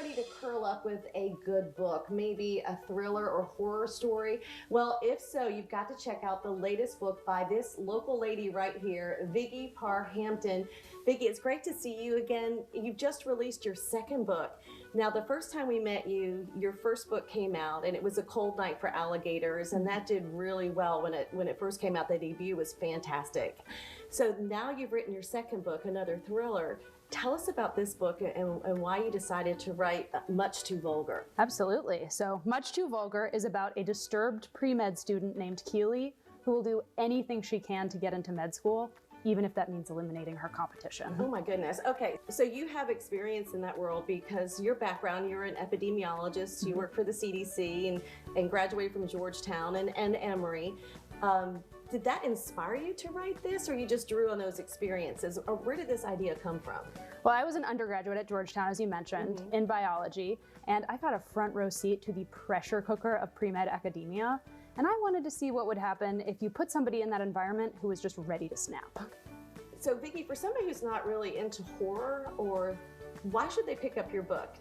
ready to curl up with a good book, maybe a thriller or horror story? Well, if so, you've got to check out the latest book by this local lady right here, Viggy Hampton. Viggy, it's great to see you again. You've just released your second book. Now, the first time we met you, your first book came out, and it was A Cold Night for Alligators, and that did really well when it first came out. The debut was fantastic. So now you've written your second book, another thriller. Tell us about this book and why you decided to write Much Too Vulgar. Absolutely. So Much Too Vulgar is about a disturbed pre-med student named Keely who will do anything she can to get into med school, even if that means eliminating her competition. Oh my goodness. Okay, so you have experience in that world because your background, you're an epidemiologist, you work for the CDC and graduated from Georgetown and Emory. Did that inspire you to write this, or you just drew on those experiences, or where did this idea come from? Well, I was an undergraduate at Georgetown, as you mentioned, in biology, and I got a front row seat to the pressure cooker of pre-med academia, and I wanted to see what would happen if you put somebody in that environment who was just ready to snap. So Viggy, for somebody who's not really into horror, or why should they pick up your book?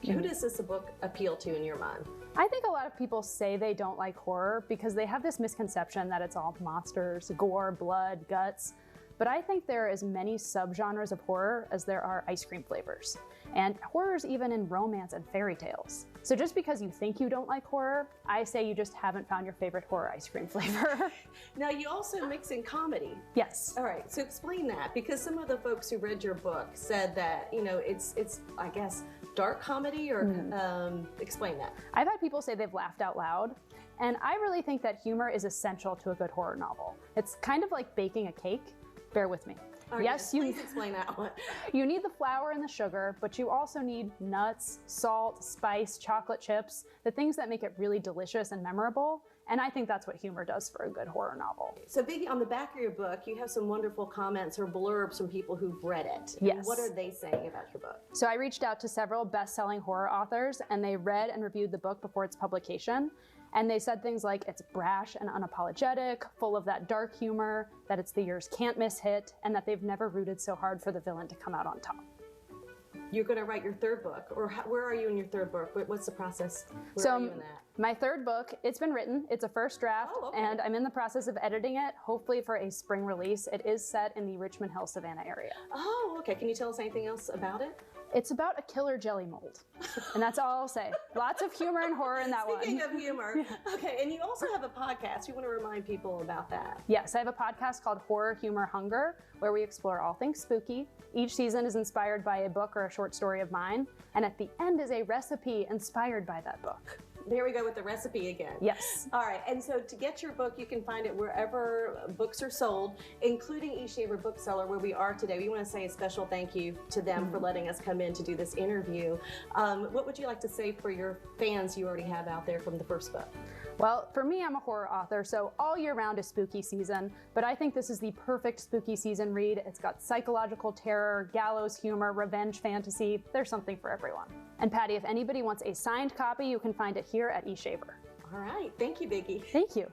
Who does this book appeal to in your mind? I think a lot of people say they don't like horror because they have this misconception that it's all monsters, gore, blood, guts. But I think there are as many subgenres of horror as there are ice cream flavors. And horror's even in romance and fairy tales. So just because you think you don't like horror, I say you just haven't found your favorite horror ice cream flavor. Now you also mix in comedy. Yes. All right, so explain that, because some of the folks who read your book said that, you know, it's I guess, dark comedy, or explain that. I've had people say they've laughed out loud, and I really think that humor is essential to a good horror novel. It's kind of like baking a cake. Bear with me. Right, yes, please explain that one. You need the flour and the sugar, but you also need nuts, salt, spice, chocolate chips, the things that make it really delicious and memorable. And I think that's what humor does for a good horror novel. So Viggy, on the back of your book, you have some wonderful comments or blurbs from people who've read it. Yes. And what are they saying about your book? So I reached out to several best-selling horror authors, and they read and reviewed the book before its publication. And they said things like it's brash and unapologetic, full of that dark humor, that it's the year's can't-miss hit, and that they've never rooted so hard for the villain to come out on top. You're going to write your third book, or where are you in your third book? What's the process? Where are you in that? My third book, it's been written. It's a first draft, and I'm in the process of editing it, hopefully for a spring release. It is set in the Richmond Hill, Savannah area. Oh, okay. Can you tell us anything else about it? It's about a killer jelly mold, and that's all I'll say. Lots of humor and horror in that one. Speaking of humor, okay, and you also have a podcast. You want to remind people about that? Yes, I have a podcast called Horror, Humor, Hunger, where we explore all things spooky. Each season is inspired by a book or a short story of mine, and at the end is a recipe inspired by that book. There we go with the recipe again. Yes. All right, and so to get your book, you can find it wherever books are sold, including East Shaver Bookseller, where we are today. We want to say a special thank you to them for letting us come in to do this interview. What would you like to say for your fans you already have out there from the first book? Well, for me, I'm a horror author, so all year round is spooky season, but I think this is the perfect spooky season read. It's got psychological terror, gallows humor, revenge fantasy. There's something for everyone. And Patty, if anybody wants a signed copy, you can find it here at eShaver. All right. Thank you, Viggy. Thank you.